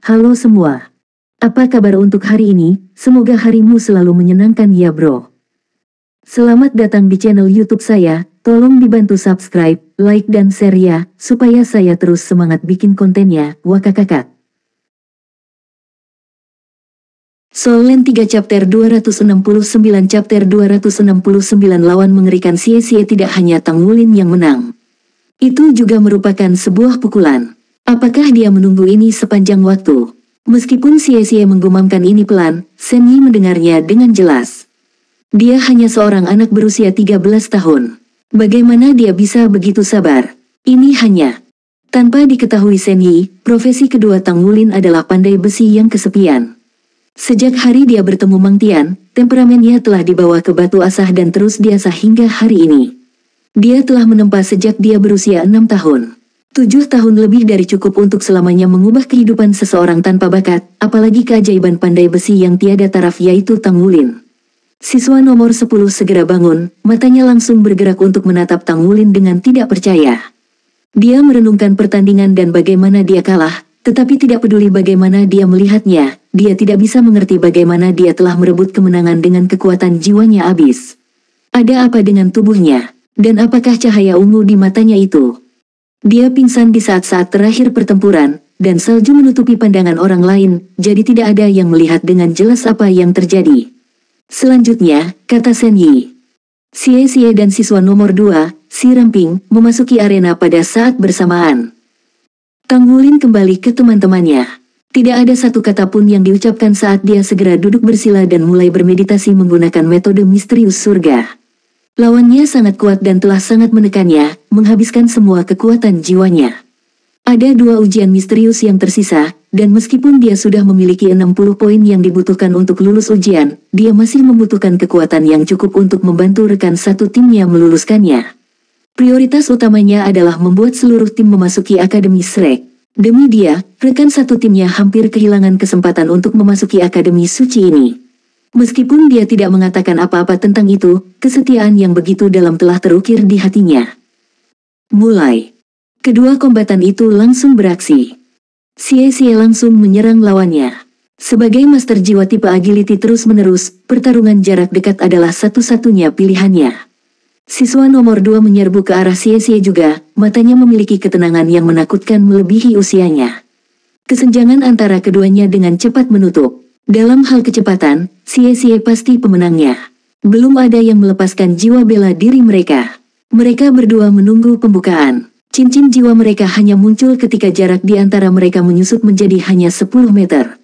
Halo semua. Apa kabar untuk hari ini? Semoga harimu selalu menyenangkan ya bro. Selamat datang di channel YouTube saya. Tolong dibantu subscribe, like dan share ya, supaya saya terus semangat bikin kontennya. Wakakakak. Solen 3 chapter 269 chapter 269 lawan mengerikan Xie tidak hanya Tang Wulin yang menang. Itu juga merupakan sebuah pukulan. Apakah dia menunggu ini sepanjang waktu? Meskipun Xie menggumamkan ini pelan, Shen Yi mendengarnya dengan jelas. Dia hanya seorang anak berusia 13 tahun. Bagaimana dia bisa begitu sabar? Ini hanya. Tanpa diketahui Shen Yi, profesi kedua Tang Wulin adalah pandai besi yang kesepian. Sejak hari dia bertemu Mang Tian, temperamennya telah dibawa ke batu asah dan terus diasah hingga hari ini. Dia telah menempa sejak dia berusia 6 tahun. 7 tahun lebih dari cukup untuk selamanya mengubah kehidupan seseorang tanpa bakat, apalagi keajaiban pandai besi yang tiada taraf yaitu Tang Wulin. Siswa nomor 10 segera bangun, matanya langsung bergerak untuk menatap Tang Wulin dengan tidak percaya. Dia merenungkan pertandingan dan bagaimana dia kalah, tetapi tidak peduli bagaimana dia melihatnya, dia tidak bisa mengerti bagaimana dia telah merebut kemenangan dengan kekuatan jiwanya habis. Ada apa dengan tubuhnya? Dan apakah cahaya ungu di matanya itu? Dia pingsan di saat-saat terakhir pertempuran, dan salju menutupi pandangan orang lain, jadi tidak ada yang melihat dengan jelas apa yang terjadi. Selanjutnya, kata Shen Yi. Xie dan siswa nomor 2, si Ramping, memasuki arena pada saat bersamaan. Tang Wulin kembali ke teman-temannya. Tidak ada satu kata pun yang diucapkan saat dia segera duduk bersila dan mulai bermeditasi menggunakan metode misterius surga. Lawannya sangat kuat dan telah sangat menekannya, menghabiskan semua kekuatan jiwanya. Ada 2 ujian misterius yang tersisa, dan meskipun dia sudah memiliki 60 poin yang dibutuhkan untuk lulus ujian, dia masih membutuhkan kekuatan yang cukup untuk membantu rekan satu timnya meluluskannya. Prioritas utamanya adalah membuat seluruh tim memasuki Akademi Shrek. Demi dia, rekan satu timnya hampir kehilangan kesempatan untuk memasuki Akademi Suci ini. Meskipun dia tidak mengatakan apa-apa tentang itu, kesetiaan yang begitu dalam telah terukir di hatinya. Mulai. Kedua kombatan itu langsung beraksi. Xie langsung menyerang lawannya. Sebagai master jiwa tipe agility terus-menerus, pertarungan jarak dekat adalah satu-satunya pilihannya. Siswa nomor 2 menyerbu ke arah Xie juga, matanya memiliki ketenangan yang menakutkan melebihi usianya. Kesenjangan antara keduanya dengan cepat menutup. Dalam hal kecepatan, Xie pasti pemenangnya. Belum ada yang melepaskan jiwa bela diri mereka. Mereka berdua menunggu pembukaan. Cincin jiwa mereka hanya muncul ketika jarak di antara mereka menyusut menjadi hanya 10 meter.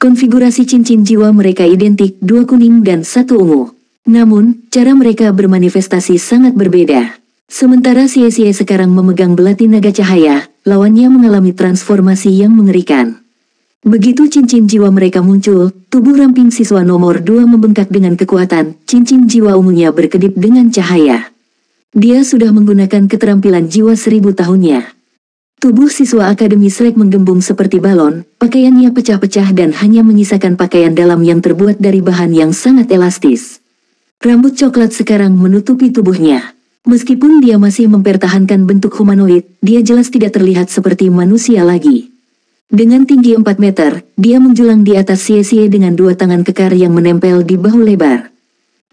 Konfigurasi cincin jiwa mereka identik, 2 kuning dan 1 ungu. Namun, cara mereka bermanifestasi sangat berbeda. Sementara Xie sekarang memegang belati naga cahaya, lawannya mengalami transformasi yang mengerikan. Begitu cincin jiwa mereka muncul, tubuh Ramping siswa nomor 2 membengkak dengan kekuatan, cincin jiwa ungunya berkedip dengan cahaya. Dia sudah menggunakan keterampilan jiwa 1000 tahunnya. Tubuh siswa Akademi Shrek menggembung seperti balon, pakaiannya pecah-pecah dan hanya menyisakan pakaian dalam yang terbuat dari bahan yang sangat elastis. Rambut coklat sekarang menutupi tubuhnya. Meskipun dia masih mempertahankan bentuk humanoid, dia jelas tidak terlihat seperti manusia lagi. Dengan tinggi 4 meter, dia menjulang di atas Xie dengan 2 tangan kekar yang menempel di bahu lebar.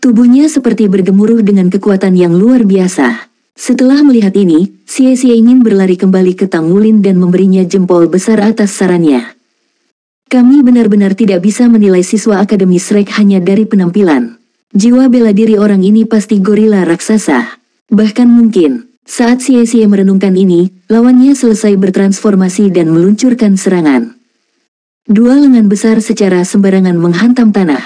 Tubuhnya seperti bergemuruh dengan kekuatan yang luar biasa. Setelah melihat ini, Xie ingin berlari kembali ke Tang Wulin dan memberinya jempol besar atas sarannya. Kami benar-benar tidak bisa menilai siswa Akademi Shrek hanya dari penampilan. Jiwa bela diri orang ini pasti gorila raksasa. Bahkan mungkin, saat Xie merenungkan ini, lawannya selesai bertransformasi dan meluncurkan serangan. 2 lengan besar secara sembarangan menghantam tanah.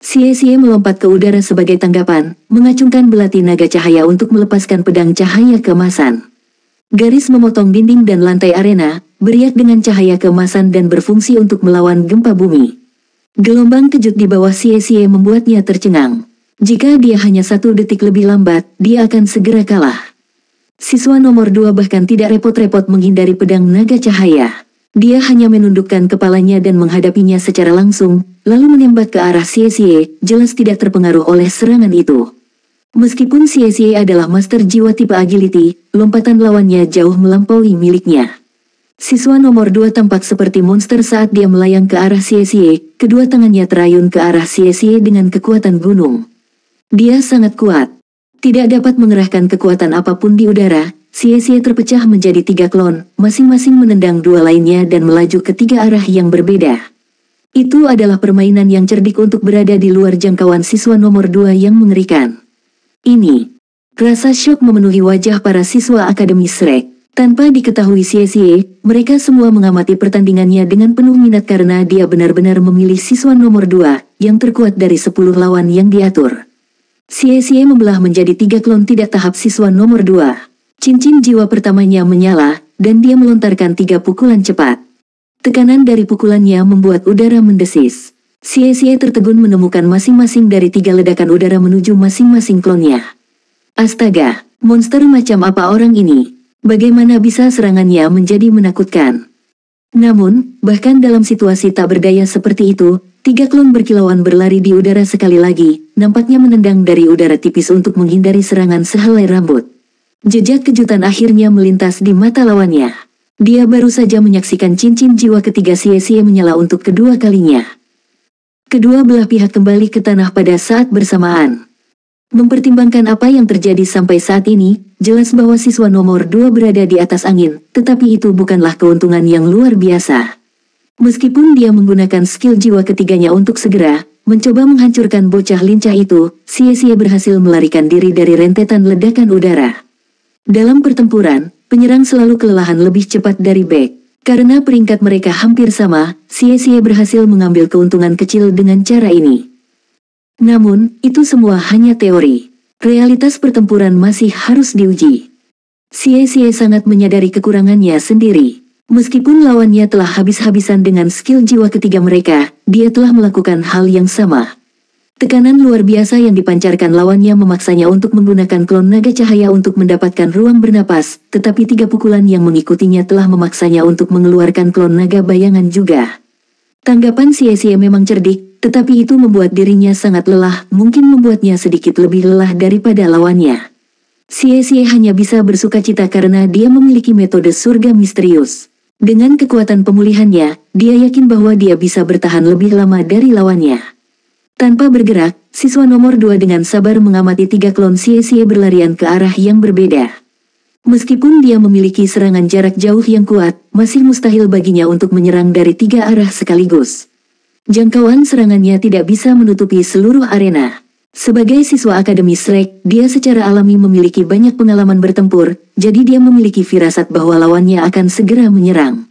Xie melompat ke udara sebagai tanggapan, mengacungkan belati naga cahaya untuk melepaskan pedang cahaya keemasan. Garis memotong dinding dan lantai arena, beriak dengan cahaya keemasan dan berfungsi untuk melawan gempa bumi. Gelombang kejut di bawah Xie membuatnya tercengang. Jika dia hanya 1 detik lebih lambat, dia akan segera kalah. Siswa nomor 2 bahkan tidak repot-repot menghindari pedang naga cahaya. Dia hanya menundukkan kepalanya dan menghadapinya secara langsung, lalu menembak ke arah Xie, jelas tidak terpengaruh oleh serangan itu. Meskipun Xie adalah master jiwa tipe agility, lompatan lawannya jauh melampaui miliknya. Siswa nomor 2 tampak seperti monster saat dia melayang ke arah Xie. Kedua tangannya terayun ke arah Xie dengan kekuatan gunung. Dia sangat kuat. Tidak dapat mengerahkan kekuatan apapun di udara. Xie terpecah menjadi 3 klon, masing-masing menendang 2 lainnya dan melaju ke 3 arah yang berbeda. Itu adalah permainan yang cerdik untuk berada di luar jangkauan siswa nomor 2 yang mengerikan. Ini. Rasa syok memenuhi wajah para siswa Akademi Shrek. Tanpa diketahui Xie, mereka semua mengamati pertandingannya dengan penuh minat karena dia benar-benar memilih siswa nomor 2, yang terkuat dari 10 lawan yang diatur. Xie membelah menjadi 3 klon tidak tahap siswa nomor 2. Cincin jiwa pertamanya menyala, dan dia melontarkan 3 pukulan cepat. Tekanan dari pukulannya membuat udara mendesis. Xie tertegun menemukan masing-masing dari 3 ledakan udara menuju masing-masing klonnya. Astaga, monster macam apa orang ini? Bagaimana bisa serangannya menjadi menakutkan? Namun, bahkan dalam situasi tak berdaya seperti itu, 3 klon berkilauan berlari di udara sekali lagi, nampaknya menendang dari udara tipis untuk menghindari serangan sehelai rambut. Jejak kejutan akhirnya melintas di mata lawannya. Dia baru saja menyaksikan cincin jiwa ketiga Xie menyala untuk kedua kalinya. Kedua belah pihak kembali ke tanah pada saat bersamaan. Mempertimbangkan apa yang terjadi sampai saat ini, jelas bahwa siswa nomor 2 berada di atas angin, tetapi itu bukanlah keuntungan yang luar biasa. Meskipun dia menggunakan skill jiwa ketiganya untuk segera mencoba menghancurkan bocah lincah itu, Xie berhasil melarikan diri dari rentetan ledakan udara. Dalam pertempuran, penyerang selalu kelelahan lebih cepat dari back. Karena peringkat mereka hampir sama, Xie berhasil mengambil keuntungan kecil dengan cara ini. Namun, itu semua hanya teori. Realitas pertempuran masih harus diuji. Xie sangat menyadari kekurangannya sendiri. Meskipun lawannya telah habis-habisan dengan skill jiwa ketiga mereka, dia telah melakukan hal yang sama. Tekanan luar biasa yang dipancarkan lawannya memaksanya untuk menggunakan klon naga cahaya untuk mendapatkan ruang bernapas, tetapi 3 pukulan yang mengikutinya telah memaksanya untuk mengeluarkan klon naga bayangan juga. Tanggapan Xie memang cerdik, tetapi itu membuat dirinya sangat lelah, mungkin membuatnya sedikit lebih lelah daripada lawannya. Xie hanya bisa bersukacita karena dia memiliki metode surga misterius. Dengan kekuatan pemulihannya, dia yakin bahwa dia bisa bertahan lebih lama dari lawannya. Tanpa bergerak, siswa nomor 2 dengan sabar mengamati 3 klon Xie berlarian ke arah yang berbeda. Meskipun dia memiliki serangan jarak jauh yang kuat, masih mustahil baginya untuk menyerang dari 3 arah sekaligus. Jangkauan serangannya tidak bisa menutupi seluruh arena. Sebagai siswa Akademi Shrek, dia secara alami memiliki banyak pengalaman bertempur, jadi dia memiliki firasat bahwa lawannya akan segera menyerang.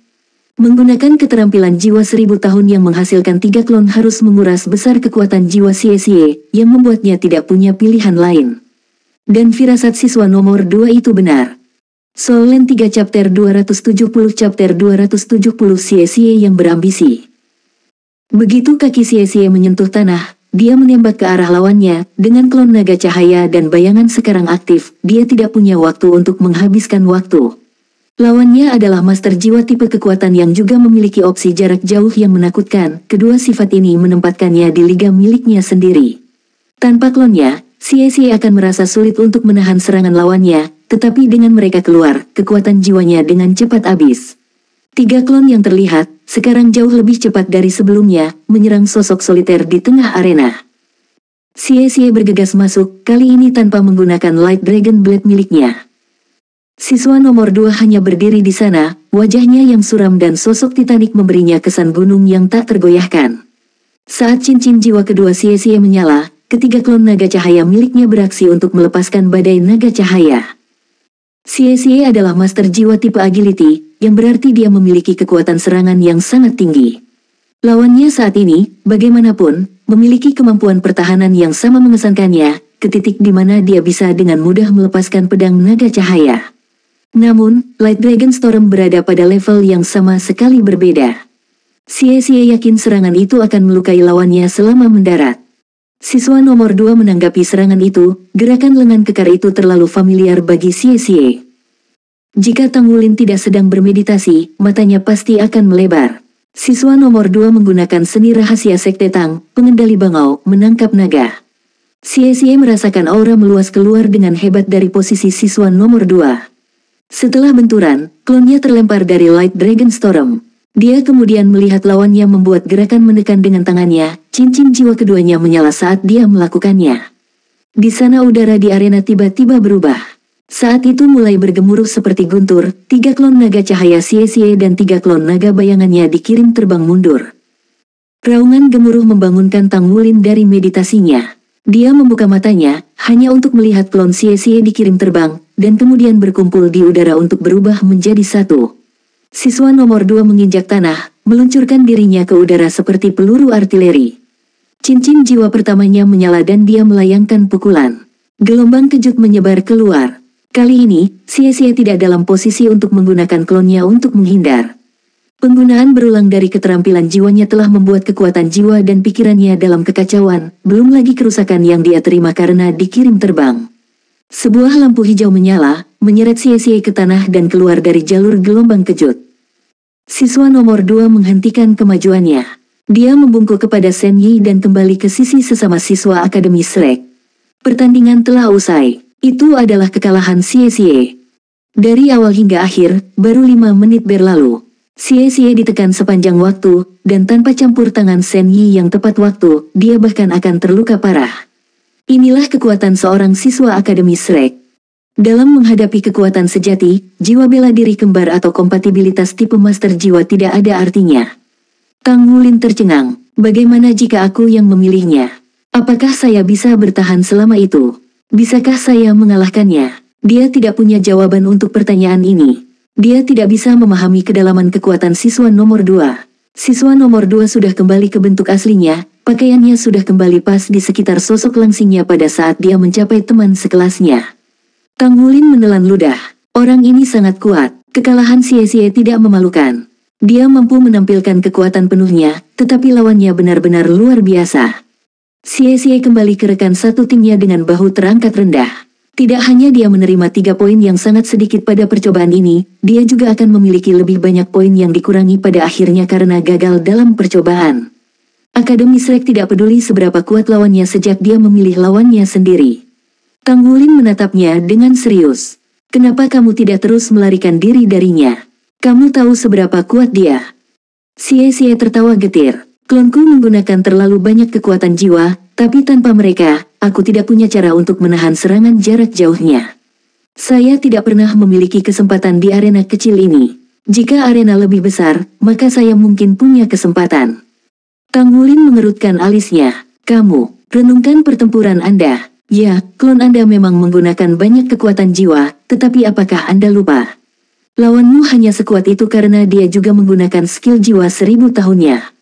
Menggunakan keterampilan jiwa 1000 tahun yang menghasilkan 3 klon harus menguras besar kekuatan jiwa Xie, yang membuatnya tidak punya pilihan lain. Dan firasat siswa nomor 2 itu benar. Soul Land 3 Chapter 270 Chapter 270 Xie yang berambisi. Begitu kaki Xie menyentuh tanah, dia menembak ke arah lawannya, dengan klon naga cahaya dan bayangan sekarang aktif, dia tidak punya waktu untuk menghabiskan waktu. Lawannya adalah master jiwa tipe kekuatan yang juga memiliki opsi jarak jauh yang menakutkan, kedua sifat ini menempatkannya di liga miliknya sendiri. Tanpa klonnya, Xie akan merasa sulit untuk menahan serangan lawannya, tetapi dengan mereka keluar, kekuatan jiwanya dengan cepat habis. 3 klon yang terlihat, sekarang jauh lebih cepat dari sebelumnya, menyerang sosok soliter di tengah arena. Xie bergegas masuk, kali ini tanpa menggunakan Light Dragon Blade miliknya. Siswa nomor 2 hanya berdiri di sana, wajahnya yang suram dan sosok Titanic memberinya kesan gunung yang tak tergoyahkan. Saat cincin jiwa kedua Xie menyala, ketiga klon naga cahaya miliknya beraksi untuk melepaskan badai naga cahaya. Xie adalah master jiwa tipe agility, yang berarti dia memiliki kekuatan serangan yang sangat tinggi. Lawannya saat ini, bagaimanapun, memiliki kemampuan pertahanan yang sama mengesankannya, ke titik di mana dia bisa dengan mudah melepaskan pedang naga cahaya. Namun, Light Dragon Storm berada pada level yang sama sekali berbeda. Xie yakin serangan itu akan melukai lawannya selama mendarat. Siswa nomor 2 menanggapi serangan itu, gerakan lengan kekar itu terlalu familiar bagi Xie. Jika Tang Wulin tidak sedang bermeditasi, matanya pasti akan melebar. Siswa nomor 2 menggunakan seni rahasia Sekte Tang, pengendali bangau, menangkap naga. Xie merasakan aura meluas keluar dengan hebat dari posisi siswa nomor 2. Setelah benturan, klonnya terlempar dari Light Dragon Storm. Dia kemudian melihat lawannya membuat gerakan menekan dengan tangannya, cincin jiwa keduanya menyala saat dia melakukannya. Di sana udara di arena tiba-tiba berubah. Saat itu mulai bergemuruh seperti guntur, 3 klon naga cahaya Xie dan 3 klon naga bayangannya dikirim terbang mundur. Raungan gemuruh membangunkan Tang Wulin dari meditasinya. Dia membuka matanya, hanya untuk melihat klon Xie dikirim terbang, dan kemudian berkumpul di udara untuk berubah menjadi satu. Siswa nomor 2 menginjak tanah, meluncurkan dirinya ke udara seperti peluru artileri. Cincin jiwa pertamanya menyala dan dia melayangkan pukulan. Gelombang kejut menyebar keluar. Kali ini, Xie tidak dalam posisi untuk menggunakan klonnya untuk menghindar. Penggunaan berulang dari keterampilan jiwanya telah membuat kekuatan jiwa dan pikirannya dalam kekacauan, belum lagi kerusakan yang dia terima karena dikirim terbang. Sebuah lampu hijau menyala, menyeret Xie ke tanah dan keluar dari jalur gelombang kejut. Siswa nomor 2 menghentikan kemajuannya. Dia membungkuk kepada Shen Yi dan kembali ke sisi sesama siswa Akademi Shrek. Pertandingan telah usai. Itu adalah kekalahan Xie. Dari awal hingga akhir, baru 5 menit berlalu. Xie ditekan sepanjang waktu, dan tanpa campur tangan Shen Yi yang tepat waktu, dia bahkan akan terluka parah. Inilah kekuatan seorang siswa Akademi Shrek. Dalam menghadapi kekuatan sejati, jiwa bela diri kembar atau kompatibilitas tipe master jiwa tidak ada artinya. Tang Wulin tercengang. Bagaimana jika aku yang memilihnya? Apakah saya bisa bertahan selama itu? Bisakah saya mengalahkannya? Dia tidak punya jawaban untuk pertanyaan ini. Dia tidak bisa memahami kedalaman kekuatan siswa nomor 2. Siswa nomor 2 sudah kembali ke bentuk aslinya, pakaiannya sudah kembali pas di sekitar sosok langsingnya pada saat dia mencapai teman sekelasnya. Tang Wulin menelan ludah. Orang ini sangat kuat. Kekalahan Xie tidak memalukan. Dia mampu menampilkan kekuatan penuhnya, tetapi lawannya benar-benar luar biasa. Xie kembali ke rekan satu timnya dengan bahu terangkat rendah. Tidak hanya dia menerima 3 poin yang sangat sedikit pada percobaan ini, dia juga akan memiliki lebih banyak poin yang dikurangi pada akhirnya karena gagal dalam percobaan. Akademi Shrek tidak peduli seberapa kuat lawannya sejak dia memilih lawannya sendiri. Tang Wulin menatapnya dengan serius. Kenapa kamu tidak terus melarikan diri darinya? Kamu tahu seberapa kuat dia. Xie tertawa getir. Klonku menggunakan terlalu banyak kekuatan jiwa, tapi tanpa mereka, aku tidak punya cara untuk menahan serangan jarak jauhnya. Saya tidak pernah memiliki kesempatan di arena kecil ini. Jika arena lebih besar, maka saya mungkin punya kesempatan. Tang Wulin mengerutkan alisnya. Kamu, renungkan pertempuran Anda. Ya, klon Anda memang menggunakan banyak kekuatan jiwa, tetapi apakah Anda lupa? Lawanmu hanya sekuat itu karena dia juga menggunakan skill jiwa 1000 tahunnya.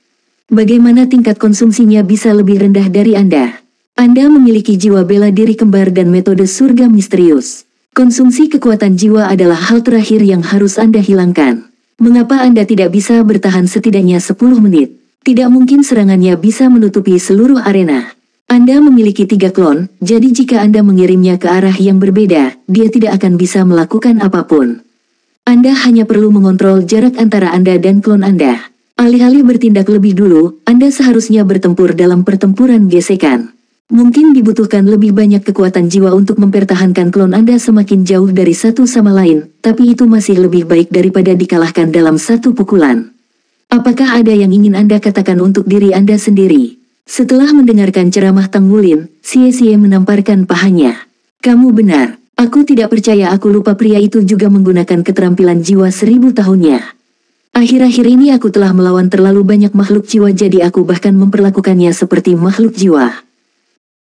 Bagaimana tingkat konsumsinya bisa lebih rendah dari Anda? Anda memiliki jiwa bela diri kembar dan metode surga misterius. Konsumsi kekuatan jiwa adalah hal terakhir yang harus Anda hilangkan. Mengapa Anda tidak bisa bertahan setidaknya 10 menit? Tidak mungkin serangannya bisa menutupi seluruh arena. Anda memiliki 3 klon, jadi jika Anda mengirimnya ke arah yang berbeda, dia tidak akan bisa melakukan apapun. Anda hanya perlu mengontrol jarak antara Anda dan klon Anda. Alih-alih bertindak lebih dulu, Anda seharusnya bertempur dalam pertempuran gesekan. Mungkin dibutuhkan lebih banyak kekuatan jiwa untuk mempertahankan klon Anda semakin jauh dari satu sama lain, tapi itu masih lebih baik daripada dikalahkan dalam satu pukulan. Apakah ada yang ingin Anda katakan untuk diri Anda sendiri? Setelah mendengarkan ceramah Tang Wulin, Xie menamparkan pahanya. Kamu benar. Aku tidak percaya aku lupa pria itu juga menggunakan keterampilan jiwa 1000 tahunnya. Akhir-akhir ini aku telah melawan terlalu banyak makhluk jiwa jadi aku bahkan memperlakukannya seperti makhluk jiwa.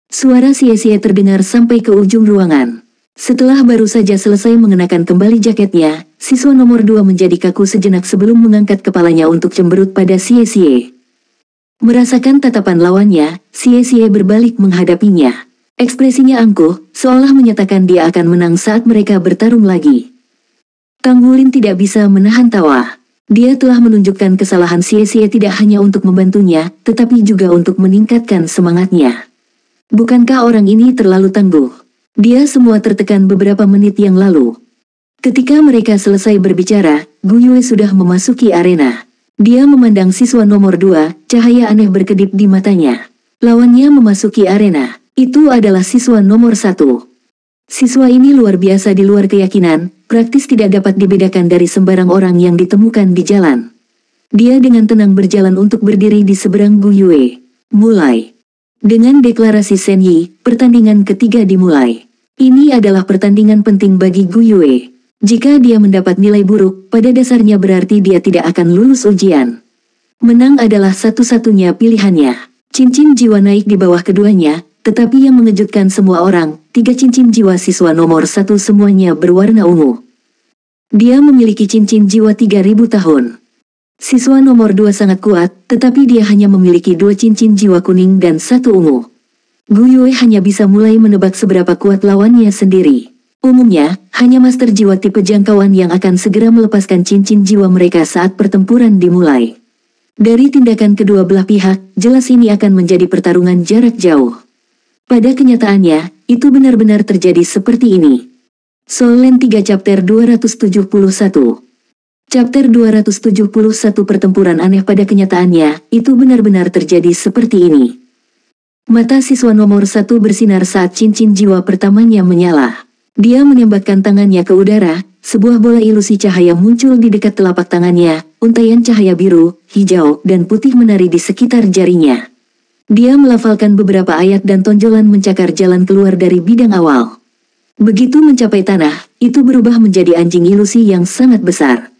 Suara Xie terdengar sampai ke ujung ruangan. Setelah baru saja selesai mengenakan kembali jaketnya, siswa nomor 2 menjadi kaku sejenak sebelum mengangkat kepalanya untuk cemberut pada Xie. Merasakan tatapan lawannya, Xie berbalik menghadapinya. Ekspresinya angkuh, seolah menyatakan dia akan menang saat mereka bertarung lagi. Tang Wulin tidak bisa menahan tawa. Dia telah menunjukkan kesalahan Xie tidak hanya untuk membantunya, tetapi juga untuk meningkatkan semangatnya. Bukankah orang ini terlalu tangguh? Dia semua tertekan beberapa menit yang lalu. Ketika mereka selesai berbicara, Gu Yue sudah memasuki arena. Dia memandang siswa nomor 2, cahaya aneh berkedip di matanya. Lawannya memasuki arena. Itu adalah siswa nomor 1. Siswa ini luar biasa di luar keyakinan, praktis tidak dapat dibedakan dari sembarang orang yang ditemukan di jalan. Dia dengan tenang berjalan untuk berdiri di seberang Gu Yue. Mulai. Dengan deklarasi Shen Yi, pertandingan ketiga dimulai. Ini adalah pertandingan penting bagi Gu Yue. Jika dia mendapat nilai buruk, pada dasarnya berarti dia tidak akan lulus ujian. Menang adalah satu-satunya pilihannya. Cincin jiwa naik di bawah keduanya, tetapi yang mengejutkan semua orang, 3 cincin jiwa siswa nomor 1 semuanya berwarna ungu. Dia memiliki cincin jiwa 3000 tahun. Siswa nomor 2 sangat kuat, tetapi dia hanya memiliki 2 cincin jiwa kuning dan 1 ungu. Gu Yue hanya bisa mulai menebak seberapa kuat lawannya sendiri. Umumnya, hanya master jiwa tipe jangkauan yang akan segera melepaskan cincin jiwa mereka saat pertempuran dimulai. Dari tindakan kedua belah pihak, jelas ini akan menjadi pertarungan jarak jauh. Pada kenyataannya, itu benar-benar terjadi seperti ini. Soul Land 3 Chapter 271. Chapter 271 pertempuran aneh pada kenyataannya, itu benar-benar terjadi seperti ini. Mata siswa nomor 1 bersinar saat cincin jiwa pertamanya menyala. Dia menembakkan tangannya ke udara, sebuah bola ilusi cahaya muncul di dekat telapak tangannya, untaian cahaya biru, hijau, dan putih menari di sekitar jarinya. Dia melafalkan beberapa ayat dan tonjolan mencakar jalan keluar dari bidang awal. Begitu mencapai tanah, itu berubah menjadi anjing ilusi yang sangat besar.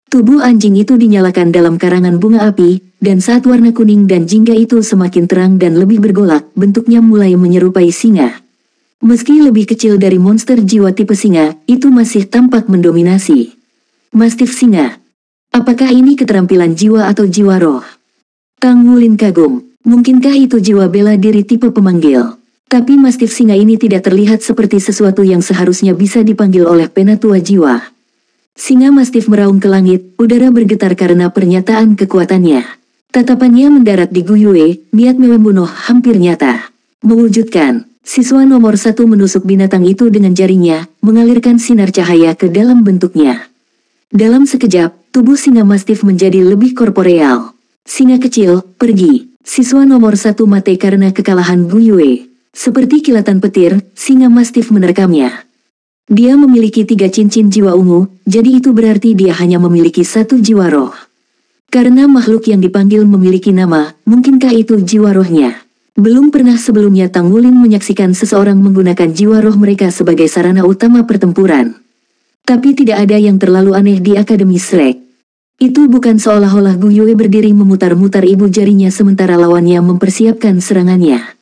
Tubuh anjing itu dinyalakan dalam karangan bunga api, dan saat warna kuning dan jingga itu semakin terang dan lebih bergolak, bentuknya mulai menyerupai singa. Meski lebih kecil dari monster jiwa tipe singa, itu masih tampak mendominasi. Mastif singa. Apakah ini keterampilan jiwa atau jiwa roh? Tang Wulin kagum, mungkinkah itu jiwa bela diri tipe pemanggil? Tapi mastif singa ini tidak terlihat seperti sesuatu yang seharusnya bisa dipanggil oleh penatua jiwa. Singa mastif meraung ke langit, udara bergetar karena pernyataan kekuatannya. Tatapannya mendarat di Gu Yue, niat membunuh hampir nyata. Mewujudkan, siswa nomor 1 menusuk binatang itu dengan jarinya, mengalirkan sinar cahaya ke dalam bentuknya. Dalam sekejap, tubuh singa mastif menjadi lebih korporeal. Singa kecil, pergi. Siswa nomor 1 mati karena kekalahan Gu Yue. Seperti kilatan petir, singa mastif menerkamnya. Dia memiliki 3 cincin jiwa ungu, jadi itu berarti dia hanya memiliki 1 jiwa roh. Karena makhluk yang dipanggil memiliki nama, mungkinkah itu jiwa rohnya? Belum pernah sebelumnya Tang Wulin menyaksikan seseorang menggunakan jiwa roh mereka sebagai sarana utama pertempuran. Tapi tidak ada yang terlalu aneh di Akademi Shrek. Itu bukan seolah-olah Gu Yue berdiri memutar-mutar ibu jarinya sementara lawannya mempersiapkan serangannya.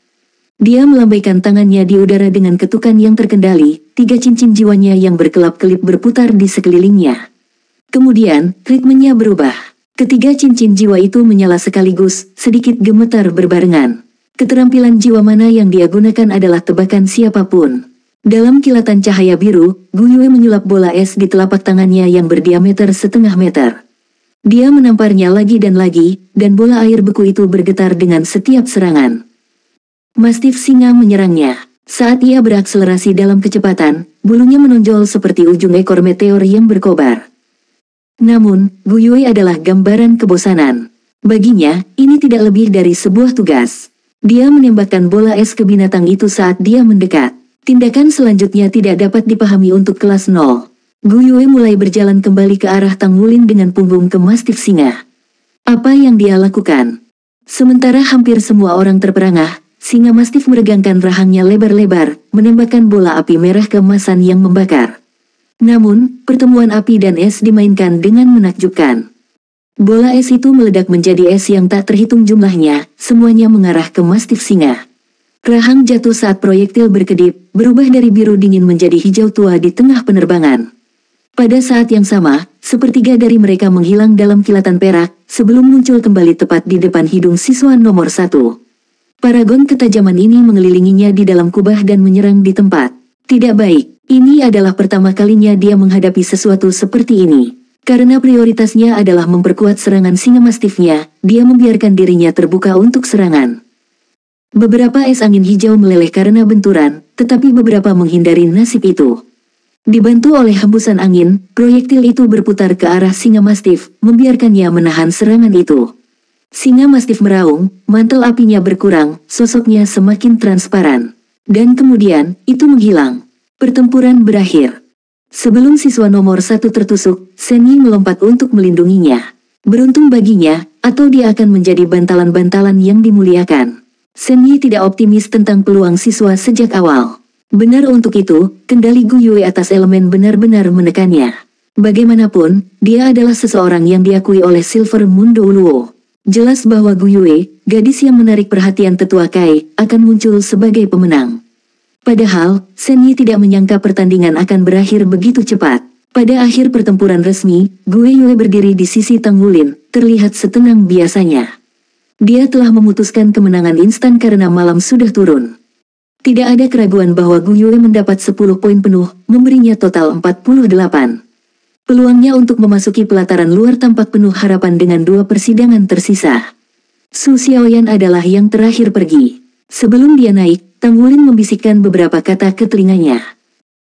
Dia melambaikan tangannya di udara dengan ketukan yang terkendali, 3 cincin jiwanya yang berkelap-kelip berputar di sekelilingnya. Kemudian, ritmenya berubah. Ketiga cincin jiwa itu menyala sekaligus, sedikit gemetar berbarengan. Keterampilan jiwa mana yang dia gunakan adalah tebakan siapapun. Dalam kilatan cahaya biru, Gu Yue menyulap bola es di telapak tangannya yang berdiameter setengah meter. Dia menamparnya lagi, dan bola air beku itu bergetar dengan setiap serangan. Mastif singa menyerangnya. Saat ia berakselerasi dalam kecepatan, bulunya menonjol seperti ujung ekor meteor yang berkobar. Namun, Gu Yue adalah gambaran kebosanan. Baginya, ini tidak lebih dari sebuah tugas. Dia menembakkan bola es ke binatang itu saat dia mendekat. Tindakan selanjutnya tidak dapat dipahami untuk kelas 0. Gu Yue mulai berjalan kembali ke arah Tang Wulin dengan punggung ke mastif singa. Apa yang dia lakukan? Sementara hampir semua orang terperangah, singa mastif meregangkan rahangnya lebar-lebar, menembakkan bola api merah keemasan yang membakar. Namun, pertemuan api dan es dimainkan dengan menakjubkan. Bola es itu meledak menjadi es yang tak terhitung jumlahnya, semuanya mengarah ke mastif singa. Rahang jatuh saat proyektil berkedip, berubah dari biru dingin menjadi hijau tua di tengah penerbangan. Pada saat yang sama, sepertiga dari mereka menghilang dalam kilatan perak, sebelum muncul kembali tepat di depan hidung siswa nomor 1. Paragon ketajaman ini mengelilinginya di dalam kubah dan menyerang di tempat. Tidak baik, ini adalah pertama kalinya dia menghadapi sesuatu seperti ini. Karena prioritasnya adalah memperkuat serangan singa mastifnya, dia membiarkan dirinya terbuka untuk serangan. Beberapa es angin hijau meleleh karena benturan, tetapi beberapa menghindari nasib itu. Dibantu oleh hembusan angin, proyektil itu berputar ke arah singa mastif, membiarkannya menahan serangan itu. Singa mastif meraung, mantel apinya berkurang, sosoknya semakin transparan. Dan kemudian, itu menghilang. Pertempuran berakhir. Sebelum siswa nomor 1 tertusuk, Shen Yi melompat untuk melindunginya. Beruntung baginya, atau dia akan menjadi bantalan-bantalan yang dimuliakan. Shen Yi tidak optimis tentang peluang siswa sejak awal. Benar untuk itu, kendali Gu Yue atas elemen benar-benar menekannya. Bagaimanapun, dia adalah seseorang yang diakui oleh Silver Moon Douluo. Jelas bahwa Gu Yue, gadis yang menarik perhatian tetua Kai, akan muncul sebagai pemenang. Padahal, Shen Yi tidak menyangka pertandingan akan berakhir begitu cepat. Pada akhir pertempuran resmi, Gu Yue berdiri di sisi Tang Wulin, terlihat setenang biasanya. Dia telah memutuskan kemenangan instan karena malam sudah turun. Tidak ada keraguan bahwa Gu Yue mendapat 10 poin penuh, memberinya total 48. Peluangnya untuk memasuki pelataran luar tampak penuh harapan dengan 2 persidangan tersisa. Su Xiaoyan adalah yang terakhir pergi. Sebelum dia naik, Tang Wulin membisikkan beberapa kata ke telinganya.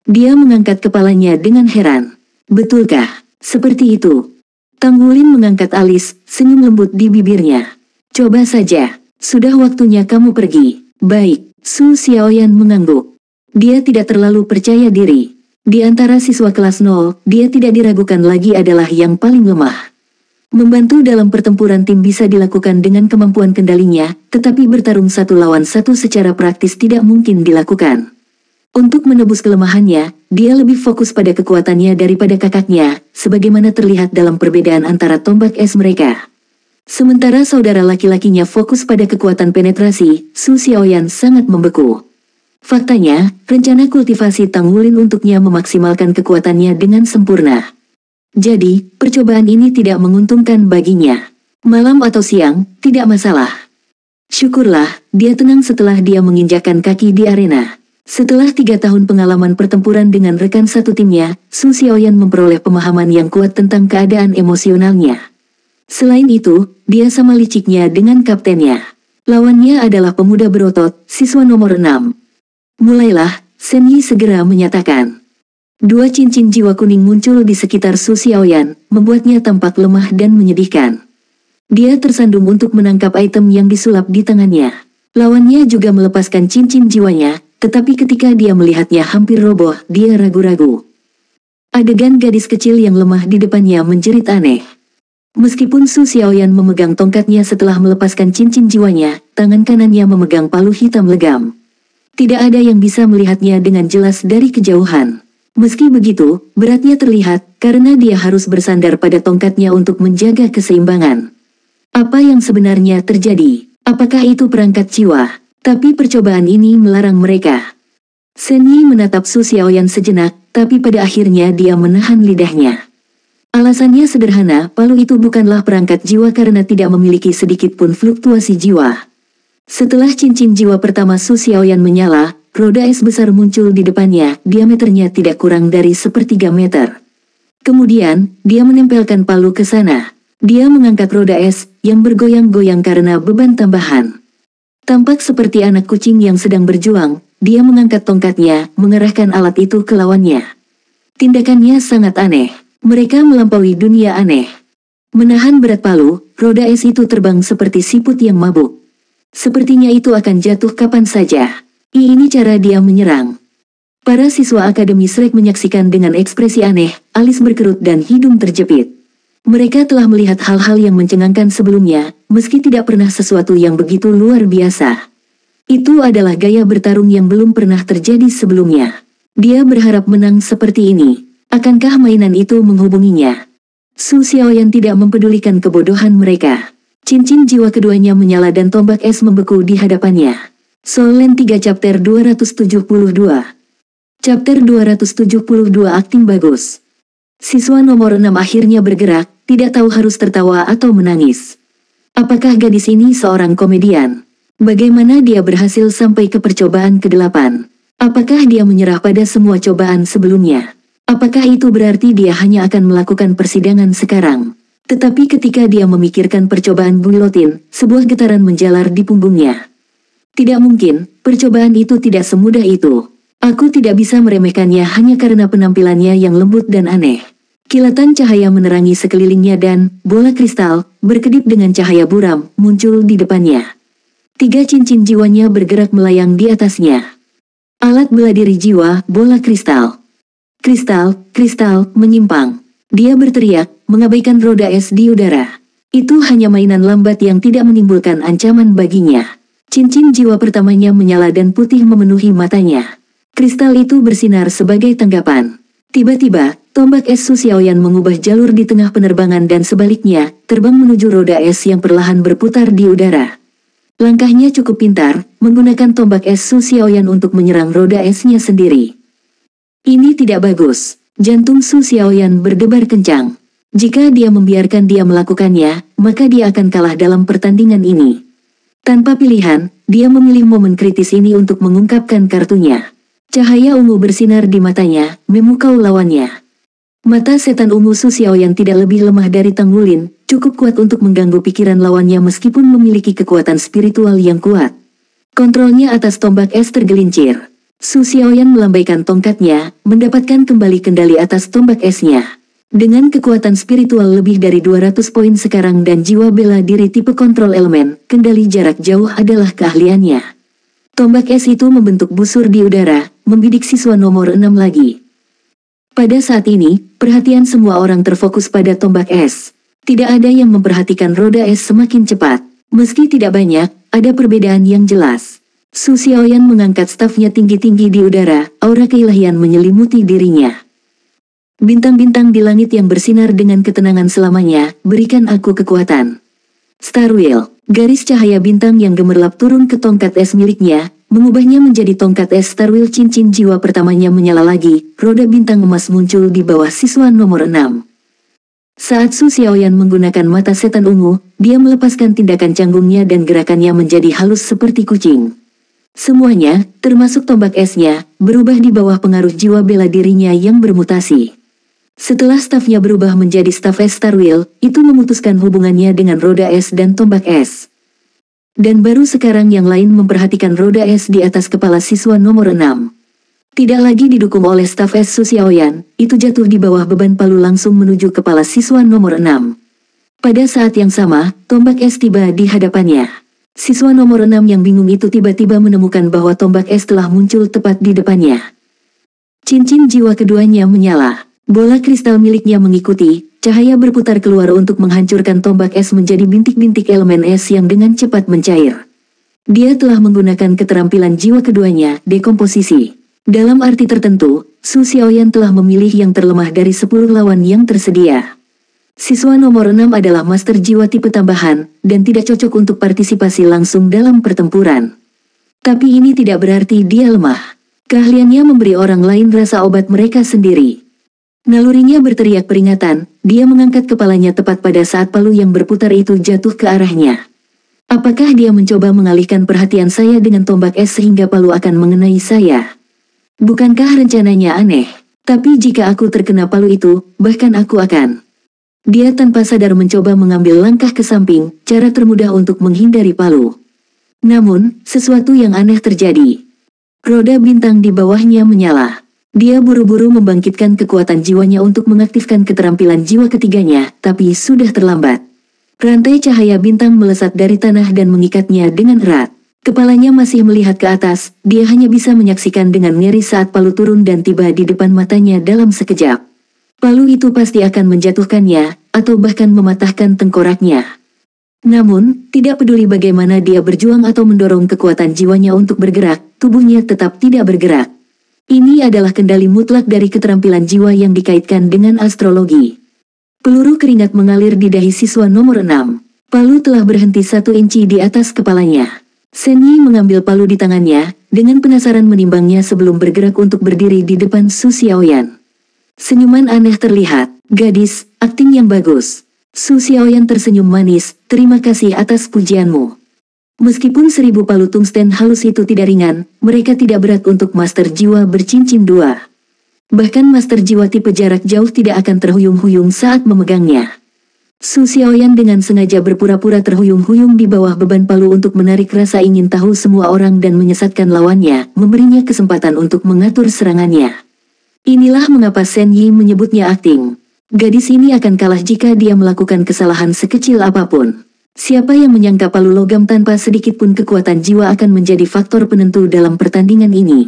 Dia mengangkat kepalanya dengan heran. Betulkah? Seperti itu. Tang Wulin mengangkat alis, senyum lembut di bibirnya. Coba saja, sudah waktunya kamu pergi. Baik, Su Xiaoyan mengangguk. Dia tidak terlalu percaya diri. Di antara siswa kelas 0, dia tidak diragukan lagi adalah yang paling lemah. Membantu dalam pertempuran tim bisa dilakukan dengan kemampuan kendalinya, tetapi bertarung 1 lawan 1 secara praktis tidak mungkin dilakukan. Untuk menebus kelemahannya, dia lebih fokus pada kekuatannya daripada kakaknya, sebagaimana terlihat dalam perbedaan antara tombak es mereka. Sementara saudara laki-lakinya fokus pada kekuatan penetrasi, Su Xiaoyan sangat membeku. Faktanya, rencana kultivasi Tang Wulin untuknya memaksimalkan kekuatannya dengan sempurna. Jadi, percobaan ini tidak menguntungkan baginya. Malam atau siang, tidak masalah. Syukurlah, dia tenang setelah dia menginjakkan kaki di arena. Setelah 3 tahun pengalaman pertempuran dengan rekan satu timnya, Su Xiaoyan memperoleh pemahaman yang kuat tentang keadaan emosionalnya. Selain itu, dia sama liciknya dengan kaptennya. Lawannya adalah pemuda berotot, siswa nomor 6. Mulailah, Shen Yi segera menyatakan. 2 cincin jiwa kuning muncul di sekitar Su Xiaoyan, membuatnya tampak lemah dan menyedihkan. Dia tersandung untuk menangkap item yang disulap di tangannya. Lawannya juga melepaskan cincin jiwanya, tetapi ketika dia melihatnya hampir roboh, dia ragu-ragu. Adegan gadis kecil yang lemah di depannya menjerit aneh. Meskipun Su Xiaoyan memegang tongkatnya setelah melepaskan cincin jiwanya, tangan kanannya memegang palu hitam legam. Tidak ada yang bisa melihatnya dengan jelas dari kejauhan. Meski begitu, beratnya terlihat karena dia harus bersandar pada tongkatnya untuk menjaga keseimbangan. Apa yang sebenarnya terjadi? Apakah itu perangkat jiwa? Tapi percobaan ini melarang mereka. Shen Yi menatap Su Xiaoyan sejenak, tapi pada akhirnya dia menahan lidahnya. Alasannya sederhana, palu itu bukanlah perangkat jiwa karena tidak memiliki sedikit pun fluktuasi jiwa. Setelah cincin jiwa pertama Su Xiaoyan menyala, roda es besar muncul di depannya, diameternya tidak kurang dari 1/3 meter. Kemudian, dia menempelkan palu ke sana. Dia mengangkat roda es, yang bergoyang-goyang karena beban tambahan. Tampak seperti anak kucing yang sedang berjuang, dia mengangkat tongkatnya, mengerahkan alat itu ke lawannya. Tindakannya sangat aneh. Mereka melampaui dunia aneh. Menahan berat palu, roda es itu terbang seperti siput yang mabuk. Sepertinya itu akan jatuh kapan saja. Ini cara dia menyerang. Para siswa Akademi Shrek menyaksikan dengan ekspresi aneh, alis berkerut dan hidung terjepit. Mereka telah melihat hal-hal yang mencengangkan sebelumnya, meski tidak pernah sesuatu yang begitu luar biasa. Itu adalah gaya bertarung yang belum pernah terjadi sebelumnya. Dia berharap menang seperti ini. Akankah mainan itu menghubunginya? Su Xiaoyan tidak mempedulikan kebodohan mereka. Cincin jiwa keduanya menyala dan tombak es membeku di hadapannya. Soul Land 3 Chapter 272. Chapter 272 Akting bagus. Siswa nomor 6 akhirnya bergerak, tidak tahu harus tertawa atau menangis. Apakah gadis ini seorang komedian? Bagaimana dia berhasil sampai ke percobaan ke-8? Apakah dia menyerah pada semua cobaan sebelumnya? Apakah itu berarti dia hanya akan melakukan persidangan sekarang? Tetapi ketika dia memikirkan percobaan guillotin, sebuah getaran menjalar di punggungnya. Tidak mungkin, percobaan itu tidak semudah itu. Aku tidak bisa meremehkannya hanya karena penampilannya yang lembut dan aneh. Kilatan cahaya menerangi sekelilingnya dan, bola kristal, berkedip dengan cahaya buram, muncul di depannya. 3 cincin jiwanya bergerak melayang di atasnya. Alat bela diri jiwa, bola kristal. Kristal, kristal, menyimpang. Dia berteriak, mengabaikan roda es di udara. Itu hanya mainan lambat yang tidak menimbulkan ancaman baginya. Cincin jiwa pertamanya menyala dan putih memenuhi matanya. Kristal itu bersinar sebagai tanggapan. Tiba-tiba, tombak es Su Xiaoyan mengubah jalur di tengah penerbangan dan sebaliknya, terbang menuju roda es yang perlahan berputar di udara. Langkahnya cukup pintar, menggunakan tombak es Su Xiaoyan untuk menyerang roda esnya sendiri. Ini tidak bagus. Jantung Su Xiaoyan berdebar kencang. Jika dia membiarkan dia melakukannya, maka dia akan kalah dalam pertandingan ini. Tanpa pilihan, dia memilih momen kritis ini untuk mengungkapkan kartunya. Cahaya ungu bersinar di matanya, memukau lawannya. Mata setan ungu Su Xiaoyan tidak lebih lemah dari Tang Wulin, cukup kuat untuk mengganggu pikiran lawannya meskipun memiliki kekuatan spiritual yang kuat. Kontrolnya atas tombak es tergelincir. Su Xiaoyan melambaikan tongkatnya, mendapatkan kembali kendali atas tombak esnya. Dengan kekuatan spiritual lebih dari 200 poin sekarang dan jiwa bela diri tipe kontrol elemen, kendali jarak jauh adalah keahliannya. Tombak es itu membentuk busur di udara, membidik siswa nomor 6 lagi. Pada saat ini, perhatian semua orang terfokus pada tombak es. Tidak ada yang memperhatikan roda es semakin cepat. Meski tidak banyak, ada perbedaan yang jelas. Su Xiaoyan mengangkat stafnya tinggi-tinggi di udara, aura keilahian menyelimuti dirinya. Bintang-bintang di langit yang bersinar dengan ketenangan selamanya, berikan aku kekuatan. Star Wheel, garis cahaya bintang yang gemerlap turun ke tongkat es miliknya, mengubahnya menjadi tongkat es Star Wheel. Cincin jiwa pertamanya menyala lagi, roda bintang emas muncul di bawah siswa nomor 6. Saat Su Xiaoyan menggunakan mata setan ungu, dia melepaskan tindakan canggungnya dan gerakannya menjadi halus seperti kucing. Semuanya, termasuk tombak esnya, berubah di bawah pengaruh jiwa bela dirinya yang bermutasi. Setelah stafnya berubah menjadi staf es Star Wheel, itu memutuskan hubungannya dengan roda es dan tombak es. Dan baru sekarang yang lain memperhatikan roda es di atas kepala siswa nomor 6. Tidak lagi didukung oleh staf es Su Xiaoyan, itu jatuh di bawah beban palu langsung menuju kepala siswa nomor 6. Pada saat yang sama, tombak es tiba di hadapannya. Siswa nomor 6 yang bingung itu tiba-tiba menemukan bahwa tombak es telah muncul tepat di depannya. Cincin jiwa keduanya menyala. Bola kristal miliknya mengikuti, cahaya berputar keluar untuk menghancurkan tombak es menjadi bintik-bintik elemen es yang dengan cepat mencair. Dia telah menggunakan keterampilan jiwa keduanya, dekomposisi. Dalam arti tertentu, Su Xiaoyan telah memilih yang terlemah dari 10 lawan yang tersedia. Siswa nomor 6 adalah master jiwa tipe tambahan, dan tidak cocok untuk partisipasi langsung dalam pertempuran. Tapi ini tidak berarti dia lemah. Keahliannya memberi orang lain rasa obat mereka sendiri. Nalurinya berteriak peringatan, dia mengangkat kepalanya tepat pada saat palu yang berputar itu jatuh ke arahnya. Apakah dia mencoba mengalihkan perhatian saya dengan tombak es sehingga palu akan mengenai saya? Bukankah rencananya aneh? Tapi jika aku terkena palu itu, bahkan aku akan... Dia tanpa sadar mencoba mengambil langkah ke samping, cara termudah untuk menghindari palu. Namun, sesuatu yang aneh terjadi. Roda bintang di bawahnya menyala. Dia buru-buru membangkitkan kekuatan jiwanya untuk mengaktifkan keterampilan jiwa ketiganya, tapi sudah terlambat. Rantai cahaya bintang melesat dari tanah dan mengikatnya dengan erat. Kepalanya masih melihat ke atas, dia hanya bisa menyaksikan dengan ngeri saat palu turun dan tiba di depan matanya dalam sekejap. Palu itu pasti akan menjatuhkannya, atau bahkan mematahkan tengkoraknya. Namun, tidak peduli bagaimana dia berjuang atau mendorong kekuatan jiwanya untuk bergerak, tubuhnya tetap tidak bergerak. Ini adalah kendali mutlak dari keterampilan jiwa yang dikaitkan dengan astrologi. Peluru keringat mengalir di dahi siswa nomor 6. Palu telah berhenti 1 inci di atas kepalanya. Shen Yi mengambil palu di tangannya, dengan penasaran menimbangnya sebelum bergerak untuk berdiri di depan Su Xiaoyan. Senyuman aneh terlihat, gadis, akting yang bagus. Su Xiaoyan tersenyum manis, terima kasih atas pujianmu. Meskipun 1000 palu tungsten halus itu tidak ringan, mereka tidak berat untuk master jiwa bercincin 2. Bahkan master jiwa tipe jarak jauh tidak akan terhuyung-huyung saat memegangnya. Su Xiaoyan dengan sengaja berpura-pura terhuyung-huyung di bawah beban palu untuk menarik rasa ingin tahu semua orang dan menyesatkan lawannya, memberinya kesempatan untuk mengatur serangannya. Inilah mengapa Shen Yi menyebutnya akting. Gadis ini akan kalah jika dia melakukan kesalahan sekecil apapun. Siapa yang menyangka palu logam tanpa sedikit pun kekuatan jiwa akan menjadi faktor penentu dalam pertandingan ini?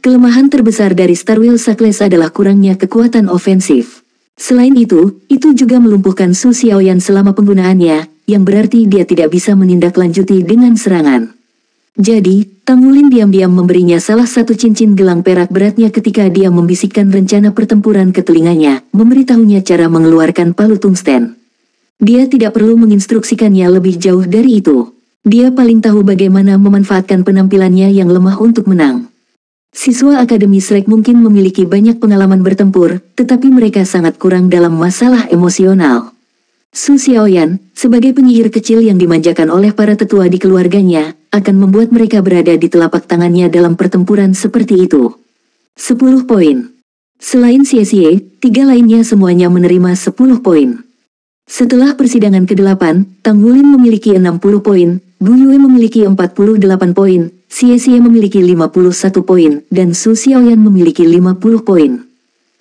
Kelemahan terbesar dari Starwheel Suckles adalah kurangnya kekuatan ofensif. Selain itu juga melumpuhkan Su Xiaoyan selama penggunaannya, yang berarti dia tidak bisa menindaklanjuti dengan serangan. Jadi, Tang Wulin diam-diam memberinya salah satu cincin gelang perak beratnya ketika dia membisikkan rencana pertempuran ke telinganya, memberitahunya cara mengeluarkan palu tungsten. Dia tidak perlu menginstruksikannya lebih jauh dari itu. Dia paling tahu bagaimana memanfaatkan penampilannya yang lemah untuk menang. Siswa Akademi Shrek mungkin memiliki banyak pengalaman bertempur, tetapi mereka sangat kurang dalam masalah emosional. Su Xiaoyan, sebagai penyihir kecil yang dimanjakan oleh para tetua di keluarganya, akan membuat mereka berada di telapak tangannya dalam pertempuran seperti itu. 10 poin. Selain Xie, 3 lainnya semuanya menerima 10 poin. Setelah persidangan ke-8, Tang Wulin memiliki 60 poin, Gu Yue memiliki 48 poin, Xie memiliki 51 poin, dan Su Xiaoyan memiliki 50 poin.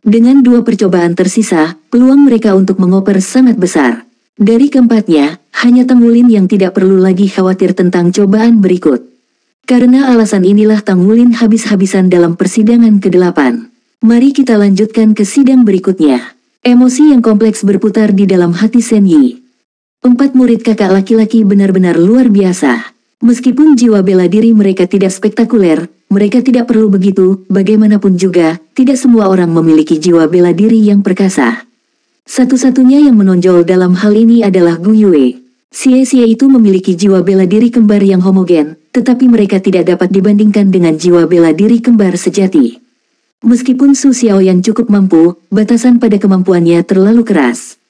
Dengan 2 percobaan tersisa, peluang mereka untuk mengoper sangat besar. Dari keempatnya, hanya Tang Wulin yang tidak perlu lagi khawatir tentang cobaan berikut. Karena alasan inilah Tang Wulin habis-habisan dalam persidangan ke-8. Mari kita lanjutkan ke sidang berikutnya. Emosi yang kompleks berputar di dalam hati Shen Yi. 4 murid kakak laki-laki benar-benar luar biasa. Meskipun jiwa bela diri mereka tidak spektakuler, mereka tidak perlu begitu, bagaimanapun juga, tidak semua orang memiliki jiwa bela diri yang perkasa. Satu-satunya yang menonjol dalam hal ini adalah Gu Yue. Xie itu memiliki jiwa bela diri kembar yang homogen, tetapi mereka tidak dapat dibandingkan dengan jiwa bela diri kembar sejati. Meskipun Su Xiaoyan cukup mampu, batasan pada kemampuannya terlalu keras.